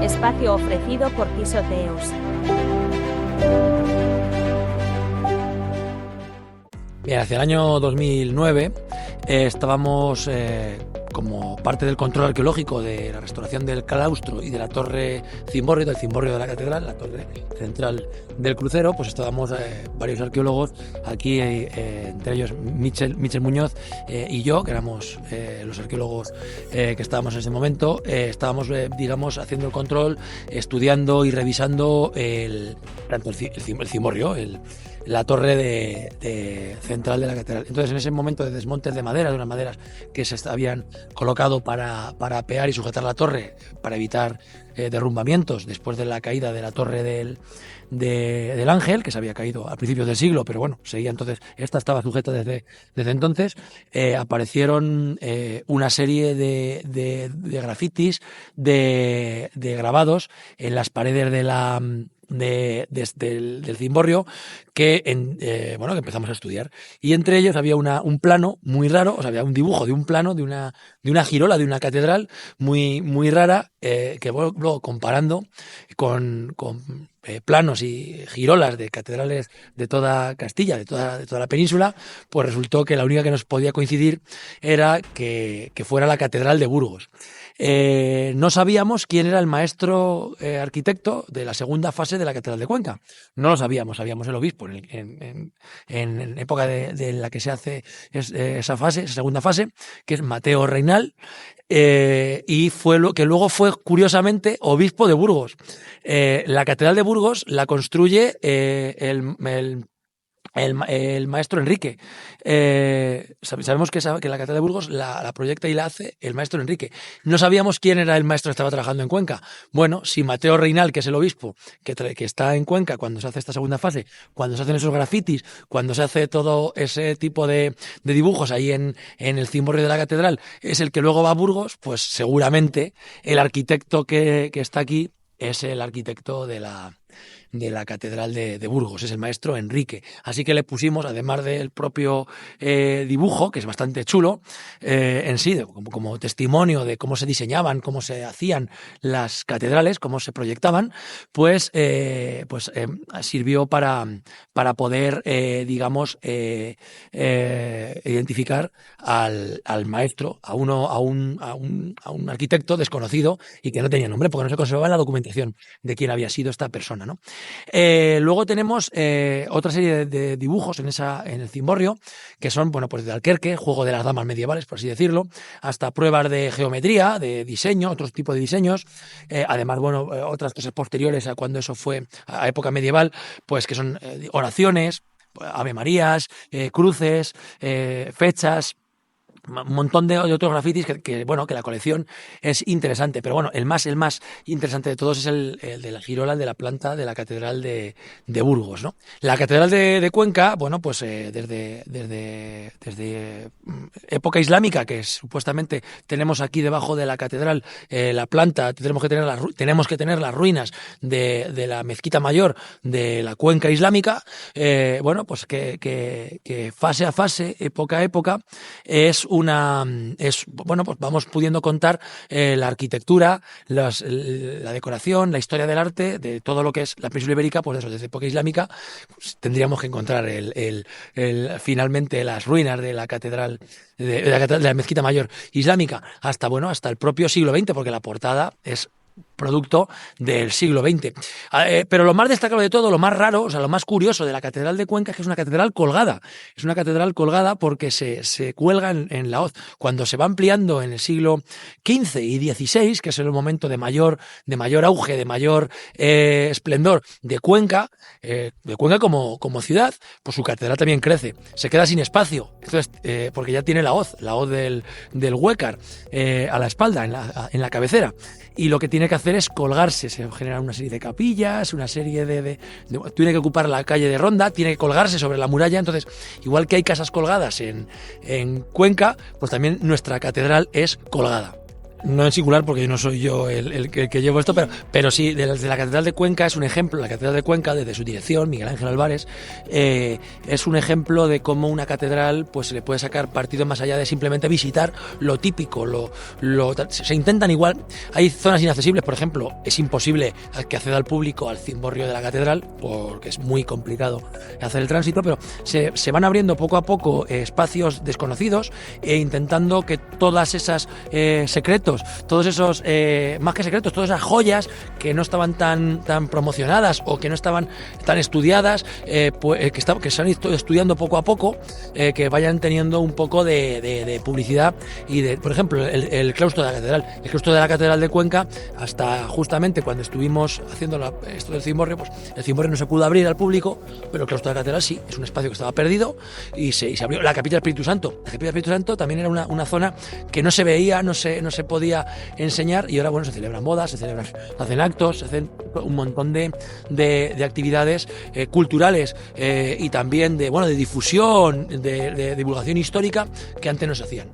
Espacio ofrecido por Pisoteus. Bien, hacia el año 2009 estábamos como parte del control arqueológico de la restauración del claustro y de la torre cimborrio, del cimborrio de la catedral, la torre central del crucero. Pues estábamos varios arqueólogos aquí, entre ellos Michel Muñoz y yo, que éramos los arqueólogos que estábamos en ese momento. Estábamos, digamos, haciendo el control, estudiando y revisando tanto el cimborrio, la torre de central de la catedral. Entonces, en ese momento de desmontes de madera, de unas maderas que se habían colocado para apear y sujetar la torre, para evitar derrumbamientos después de la caída de la torre del Ángel, que se había caído a principios del siglo, pero bueno, seguía entonces, esta estaba sujeta desde entonces. Aparecieron una serie de grafitis, de grabados en las paredes del cimborrio que empezamos a estudiar, y entre ellos había un plano muy raro, o sea, había un dibujo de un plano de una girola de una catedral muy, muy rara, que luego comparando con planos y girolas de catedrales de toda Castilla, de toda la península, pues resultó que la única que nos podía coincidir era que fuera la catedral de Burgos. No sabíamos quién era el maestro arquitecto de la segunda fase de la catedral de Cuenca. No lo sabíamos el obispo en época de la que se hace esa segunda fase, que es Mateo Reinal, y fue lo que luego fue, curiosamente, obispo de Burgos. La catedral de Burgos la construye el maestro Enrique. Sabemos que la catedral de Burgos la proyecta y la hace el maestro Enrique. No sabíamos quién era el maestro que estaba trabajando en Cuenca. Bueno, si Mateo Reinal, que es el obispo que está en Cuenca cuando se hace esta segunda fase, cuando se hacen esos grafitis, cuando se hace todo ese tipo de dibujos ahí en el cimborrio de la catedral, es el que luego va a Burgos, pues seguramente el arquitecto que está aquí es el arquitecto de la catedral de Burgos, es el maestro Enrique. Así que le pusimos, además del propio dibujo, que es bastante chulo en sí, como testimonio de cómo se diseñaban, cómo se hacían las catedrales, cómo se proyectaban, pues sirvió para poder, digamos, identificar al maestro, a un arquitecto desconocido y que no tenía nombre, porque no se conservaba la documentación de quién había sido esta persona, ¿no? Luego tenemos otra serie de dibujos en el cimborrio, que son, pues de Alquerque, juego de las damas medievales, por así decirlo, hasta pruebas de geometría, de diseño, otros tipos de diseños. Además, otras cosas posteriores a cuando eso fue a época medieval, pues que son oraciones, Ave Marías, cruces, fechas, un montón de otros grafitis que la colección es interesante, pero el más interesante de todos es el de la girola de la planta de la catedral de Burgos, ¿no? La catedral de Cuenca, desde época islámica, que supuestamente tenemos aquí debajo de la catedral la planta, tenemos que tener las ruinas de la mezquita mayor de la Cuenca islámica, que fase a fase, época a época, vamos pudiendo contar la arquitectura, la decoración, la historia del arte, de todo lo que es la península ibérica, pues eso, desde época islámica, pues tendríamos que encontrar finalmente las ruinas de la catedral, de la mezquita mayor islámica, hasta el propio siglo XX, porque la portada es producto del siglo XX. Pero lo más destacado de todo, lo más raro, o sea, lo más curioso de la catedral de Cuenca es que es una catedral colgada. Es una catedral colgada porque se cuelga en la hoz. Cuando se va ampliando en el siglo XV y XVI, que es el momento de mayor auge, de mayor esplendor de Cuenca como ciudad, pues su catedral también crece. Se queda sin espacio. Entonces, porque ya tiene la hoz del Huécar a la espalda, en la cabecera. Y lo que tiene que hacer es colgarse, se generan una serie de capillas, una serie tiene que ocupar la calle de Ronda, tiene que colgarse sobre la muralla. Entonces, igual que hay casas colgadas en Cuenca, pues también nuestra catedral es colgada. no en singular porque no soy yo el que llevo esto, pero sí, de la Catedral de Cuenca es un ejemplo. La Catedral de Cuenca, desde su dirección, Miguel Ángel Álvarez, es un ejemplo de cómo una catedral pues se le puede sacar partido más allá de simplemente visitar lo típico. Se intentan igual, hay zonas inaccesibles, por ejemplo, es imposible que acceda al público al cimborrio de la catedral, porque es muy complicado hacer el tránsito, pero se van abriendo poco a poco espacios desconocidos e intentando que todas esas secretos, todos esos, más que secretos, todas esas joyas que no estaban tan promocionadas o que no estaban tan estudiadas, que se han ido estudiando poco a poco, que vayan teniendo un poco de publicidad y por ejemplo, el claustro de la catedral. El claustro de la Catedral de Cuenca, hasta justamente cuando estuvimos haciendo esto del cimborrio, pues el cimborrio no se pudo abrir al público, pero el claustro de la catedral sí, es un espacio que estaba perdido y se abrió. La capilla del Espíritu Santo. La capilla del Espíritu Santo también era una zona que no se veía, no se podía enseñar, y ahora bueno, se celebran bodas, se hacen actos, se hacen un montón de actividades culturales y también de difusión, de divulgación histórica que antes no se hacían.